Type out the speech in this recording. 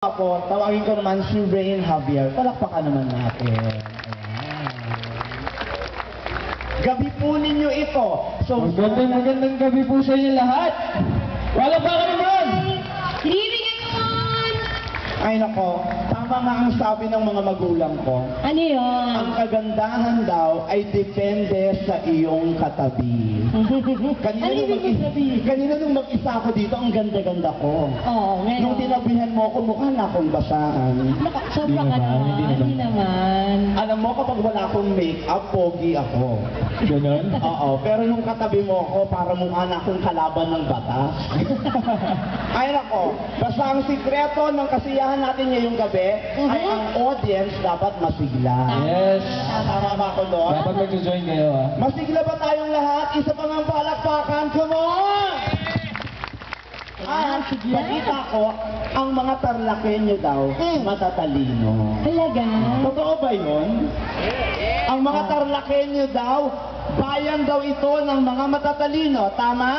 Ako, tawagin ko naman si Rain Javier. Palakpakan naman natin. Ayan. Gabi po ninyo ito. So, Magandang gabi po sa inyo lahat. Palakpakan naman! Good evening, everyone! ay nako, tama nga ang sabi ng mga magulang ko. Ano yun? Ang kagandahan daw ay depende sa iyong katabi. Kanina nung mag-isa ako dito, ang ganda-ganda ko. Oo, ngayon. Nung tinabihan mo ako, mukha na akong basahan. Sobra ka naman. Hindi naman. Alam mo, kapag wala akong make-up, pogi ako. Ganon? Oo, pero nung katabi mo ako, para mukha na akong kalaban ng batas. Ay nako, basta ang sikreto ng kasiyahan natin ngayong gabi ay ang audience dapat masigla. Yes. Tama ba ako doon? Dapat mag-join kayo, ha? Masigla ba tayong lahat? Isa pa ng palakpakan, come on! At balita ko, ang mga Tarlakenyo daw, matatalino. Talaga? Totoo ba yun? Ang mga Tarlakenyo daw, bayan daw ito ng mga matatalino. Tama?